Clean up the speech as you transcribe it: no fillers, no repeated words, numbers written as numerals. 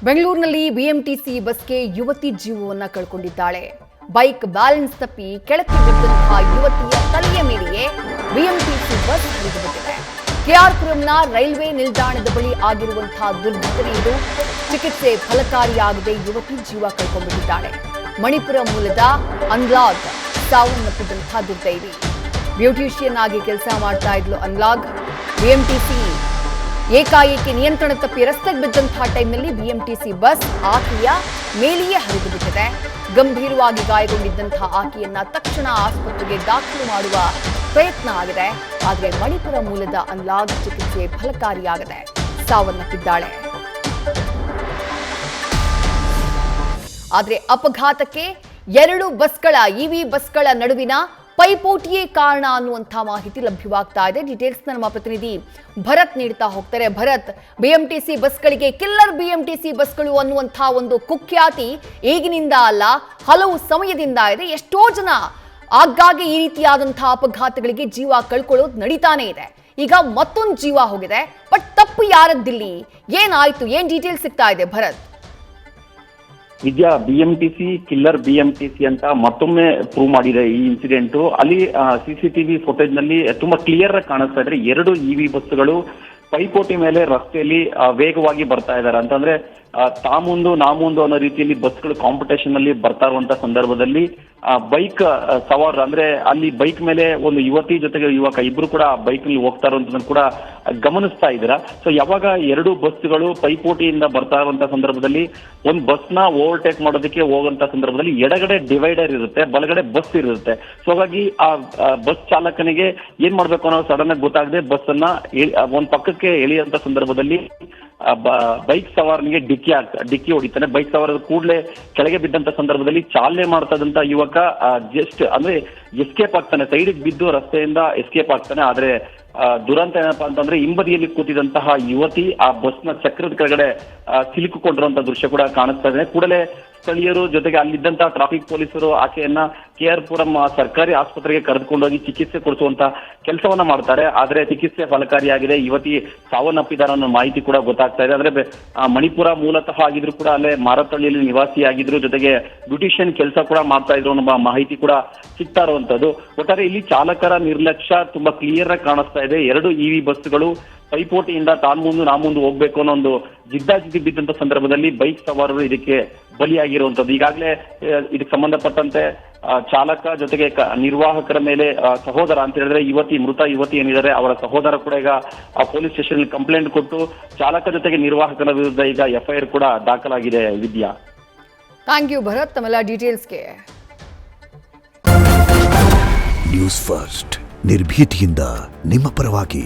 ಬೆಂಗಳೂರಿನಲ್ಲಿ ಬಿಎಂಟಿಸಿ ಬಸ್ಗೆ ಯುವತಿ ಜೀವವನ್ನು ಕಳ್ಕೊಂಡಿದ್ದಾಳೆ. ಬೈಕ್ ಬ್ಯಾಲೆನ್ಸ್ ತಪ್ಪಿ ಕೆಳಕ್ಕೆ ಬಿದ್ದಂತಹ ಯುವತಿಯ ತಲೆಯ ಮೇಲೆಯೇ ಬಿಎಂಟಿಸಿ ಬಸ್ ಹರಿದು ಬಿಟ್ಟಿದೆ. ಕೆಆರ್ಪುರಂನ ರೈಲ್ವೆ ನಿಲ್ದಾಣದ ಬಳಿ ಆಗಿರುವಂತಹ ದುರ್ಘಟನೆ ಇದು. ಚಿಕಿತ್ಸೆ ಫಲಕಾರಿಯಾಗದೆ ಯುವತಿ ಜೀವ ಕಳ್ಕೊಂಡಿದ್ದಾಳೆ. ಮಣಿಪುರ ಮೂಲದ ಅನ್ಲಾಗ್ ಸಾವನ್ನಪ್ಪಿದಂತಹ ದುರ್ದೈವಿ. ಬ್ಯೂಟಿಷಿಯನ್ ಆಗಿ ಕೆಲಸ ಮಾಡ್ತಾ ಇದ್ಲು ಅನ್ಲಾಗ್. ಬಿಎಂಟಿಸಿ ಏಕಾಏಕಿ ನಿಯಂತ್ರಣ ತಪ್ಪಿ ರಸ್ತೆಗೆ ಬಿದ್ದಂತಹ ಟೈಮ್ನಲ್ಲಿ ಬಿಎಂಟಿಸಿ ಬಸ್ ಆಕೆಯ ಮೇಲೆಯೇ ಹರಿದು ಬಿಟ್ಟಿದೆ. ಗಂಭೀರವಾಗಿ ಗಾಯಗೊಂಡಿದ್ದಂತಹ ಆಕೆಯನ್ನ ತಕ್ಷಣ ಆಸ್ಪತ್ರೆಗೆ ದಾಖಲು ಮಾಡುವ ಪ್ರಯತ್ನ ಆಗಿದೆ. ಆದರೆ ಮಣಿಪುರ ಮೂಲದ ಅನ್ಲಾಗ್ ಚಿಕಿತ್ಸೆ ಫಲಕಾರಿಯಾಗದೆ ಸಾವನ್ನಪ್ಪಿದ್ದಾಳೆ. ಆದರೆ ಅಪಘಾತಕ್ಕೆ ಎರಡು ಬಸ್ಗಳ ಇವಿ ಬಸ್ಗಳ ನಡುವಿನ ಪೈಪೋಟಿಯೇ ಕಾರಣ ಅನ್ನುವಂಥ ಮಾಹಿತಿ ಲಭ್ಯವಾಗ್ತಾ ಇದೆ. ಡೀಟೇಲ್ಸ್ ನಮ್ಮ ಪ್ರತಿನಿಧಿ ಭರತ್ ನೀಡ್ತಾ ಹೋಗ್ತಾರೆ. ಭರತ್, ಬಿಎಂಟಿಸಿ ಬಸ್ಗಳಿಗೆ ಕಿಲ್ಲರ್ ಬಿಎಂಟಿಸಿ ಬಸ್ಗಳು ಅನ್ನುವಂಥ ಒಂದು ಕುಖ್ಯಾತಿ ಈಗಿನಿಂದ ಅಲ್ಲ, ಹಲವು ಸಮಯದಿಂದ ಇದೆ. ಎಷ್ಟೋ ಜನ ಆಗಾಗ್ಗೆ ಈ ರೀತಿಯಾದಂತಹ ಅಪಘಾತಗಳಿಗೆ ಜೀವ ಕಳ್ಕೊಳ್ಳೋದು ನಡೀತಾನೆ ಇದೆ. ಈಗ ಮತ್ತೊಂದು ಜೀವ ಹೋಗಿದೆ. ಬಟ್ ತಪ್ಪು ಯಾರದ್ದಿಲ್ಲಿ? ಏನಾಯ್ತು? ಏನ್ ಡೀಟೇಲ್ಸ್ ಸಿಗ್ತಾ ಇದೆ ಭರತ್? ವಿದ್ಯಾ, ಬಿಎಂಟಿಸಿ ಕಿಲ್ಲರ್ ಬಿಎಂಟಿಸಿ ಅಂತ ಮತ್ತೊಮ್ಮೆ ಪ್ರೂವ್ ಮಾಡಿದೆ ಈ ಇನ್ಸಿಡೆಂಟ್. ಅಲ್ಲಿ ಸಿಸಿಟಿವಿ ಫುಟೇಜ್ ನಲ್ಲಿ ತುಂಬಾ ಕ್ಲಿಯರ್ ಆಗಿ ಕಾಣಿಸ್ತಾ ಇದ್ರೆ ಎರಡು ಇವಿ ಬಸ್ಗಳು ಪೈಪೋಟಿ ಮೇಲೆ ರಸ್ತೆಯಲ್ಲಿ ವೇಗವಾಗಿ ಬರ್ತಾ ಇದ್ದಾರೆ. ಅಂತಂದ್ರೆ ತಾ ಮುಂದು ನಾ ಮುಂದು ಅನ್ನೋ ರೀತಿಯಲ್ಲಿ ಬಸ್ಗಳು ಕಾಂಪಿಟೇಷನ್ ಅಲ್ಲಿ ಬರ್ತಾ ಇರುವಂತ ಸಂದರ್ಭದಲ್ಲಿ ಬೈಕ್ ಸವಾರ ಅಂದ್ರೆ ಅಲ್ಲಿ ಬೈಕ್ ಮೇಲೆ ಒಂದು ಯುವತಿ ಜೊತೆಗೆ ಯುವಕ ಇಬ್ರು ಕೂಡ ಬೈಕ್ ನಲ್ಲಿ ಹೋಗ್ತಾ ಇರುವಂತದನ್ನು ಕೂಡ ಗಮನಿಸ್ತಾ ಇದ್ದೀರಾ. ಸೊ ಯಾವಾಗ ಎರಡು ಬಸ್ಗಳು ಪೈಪೋಟಿಯಿಂದ ಬರ್ತಾ ಇರುವಂತ ಸಂದರ್ಭದಲ್ಲಿ ಒಂದು ಬಸ್ನ ಓವರ್ಟೇಕ್ ಮಾಡೋದಕ್ಕೆ ಹೋಗುವಂತ ಸಂದರ್ಭದಲ್ಲಿ ಎಡಗಡೆ ಡಿವೈಡರ್ ಇರುತ್ತೆ, ಬಲಗಡೆ ಬಸ್ ಇರುತ್ತೆ. ಸೊ ಹಾಗಾಗಿ ಆ ಬಸ್ ಚಾಲಕನಿಗೆ ಏನ್ ಮಾಡ್ಬೇಕು ಅನ್ನೋ ಸಡನ್ ಆಗಿ ಗೊತ್ತಾಗದೆ ಬಸ್ ಅನ್ನ ಒಂದ್ ಪಕ್ಕಕ್ಕೆ ಎಳೆಯುವಂತ ಸಂದರ್ಭದಲ್ಲಿ ಬೈಕ್ ಸವಾರನಿಗೆ ಡಿಕ್ಕಿ ಹೊಡಿತಾನೆ. ಬೈಕ್ ಸವಾರ ಕೂಡಲೇ ಕೆಳಗೆ ಬಿದ್ದಂತ ಸಂದರ್ಭದಲ್ಲಿ ಚಾಲನೆ ಮಾಡ್ತಾ ಇದ್ದಂತ ಯುವಕ ಜಸ್ಟ್ ಅಂದ್ರೆ ಎಸ್ಕೇಪ್ ಆಗ್ತಾನೆ, ಸೈಡಿಗೆ ಬಿದ್ದು ರಸ್ತೆಯಿಂದ ಎಸ್ಕೇಪ್ ಆಗ್ತಾನೆ. ಆದ್ರೆ ದುರಂತ ಏನಪ್ಪಾ ಅಂತಂದ್ರೆ ಹಿಂಬದಿಯಲ್ಲಿ ಕೂತಿದಂತಹ ಯುವತಿ ಆ ಬಸ್ನ ಚಕ್ರದ ಕೆಳಗಡೆ ಸಿಲುಕಿಕೊಂಡಿರುವಂತ ದೃಶ್ಯ ಕೂಡ ಕಾಣಿಸ್ತಾ ಇದೆ. ಕೂಡಲೇ ಸ್ಥಳೀಯರು ಜೊತೆಗೆ ಅಲ್ಲಿದ್ದಂತಹ ಟ್ರಾಫಿಕ್ ಪೊಲೀಸರು ಆಕೆಯನ್ನ ಕೆಆರ್ಪುರಂ ಸರ್ಕಾರಿ ಆಸ್ಪತ್ರೆಗೆ ಕರೆದುಕೊಂಡೋಗಿ ಚಿಕಿತ್ಸೆ ಕೊಡಿಸುವಂತ ಕೆಲಸವನ್ನ ಮಾಡ್ತಾರೆ. ಆದ್ರೆ ಚಿಕಿತ್ಸೆ ಫಲಕಾರಿಯಾಗಿದೆ. ಯುವತಿ ಸಾವನ್ನಪ್ಪಿದ್ದಾರೆ ಅನ್ನೋ ಮಾಹಿತಿ ಕೂಡ ಗೊತ್ತಾಗ್ತಾ ಇದೆ. ಅಂದ್ರೆ ಮಣಿಪುರ ಮೂಲತಃ ಆಗಿದ್ರು ಕೂಡ ಅಲ್ಲೇ ಮಾರತಳ್ಳಿಯಲ್ಲಿ ನಿವಾಸಿ ಆಗಿದ್ರು, ಜೊತೆಗೆ ಬ್ಯೂಟಿಷಿಯನ್ ಕೆಲಸ ಕೂಡ ಮಾಡ್ತಾ ಇದ್ರು ಅನ್ನೋ ಮಾಹಿತಿ ಕೂಡ ಸಿಗ್ತಾ ಇರುವಂತದ್ದು. ಒಟ್ಟಾರೆ ಇಲ್ಲಿ ಚಾಲಕರ ನಿರ್ಲಕ್ಷ್ಯ ತುಂಬಾ ಕ್ಲಿಯರ್ ಆಗಿ ಕಾಣಿಸ್ತಾ ಇದೆ. ಎರಡು ಇವಿ ಬಸ್ಗಳು ಪೈಪೋಟಿಯಿಂದ ತಾನ್ ಮುಂದು ನಾ ಮುಂದೆ ಹೋಗ್ಬೇಕು ಅನ್ನೋ ಒಂದು ಜಿದ್ದಾಜಿದ್ದಿ ಬಿದ್ದಂತ ಸಂದರ್ಭದಲ್ಲಿ ಬೈಕ್ ಸವಾರರು ಇದಕ್ಕೆ ಬಲಿಯಾಗಿರುವಂತದ್ದು. ಈಗಾಗಲೇ ಇದಕ್ಕೆ ಸಂಬಂಧಪಟ್ಟಂತೆ ಚಾಲಕ ಜೊತೆಗೆ ನಿರ್ವಾಹಕರ ಮೇಲೆ ಸಹೋದರ ಅಂತ ಹೇಳಿದ್ರೆ ಮೃತ ಯುವತಿ ಏನಿದ್ದಾರೆ ಅವರ ಸಹೋದರ ಕೂಡ ಈಗ ಪೊಲೀಸ್ ಸ್ಟೇಷನ್ ಕಂಪ್ಲೇಂಟ್ ಕೊಟ್ಟು ಚಾಲಕ ಜೊತೆಗೆ ನಿರ್ವಾಹಕರ ವಿರುದ್ಧ ಈಗ ಎಫ್ಐಆರ್ ಕೂಡ ದಾಖಲಾಗಿದೆ. ವಿದ್ಯಾ, ಥ್ಯಾಂಕ್ ಯು ಭರತ್ ತಮ್ಮೆಲ್ಲ ಡೀಟೇಲ್ಸ್ಗೆ. ನ್ಯೂಸ್ ಫಸ್ಟ್ ನಿರ್ಭೀತಿಯಿಂದ ನಿಮ್ಮ ಪರವಾಗಿ.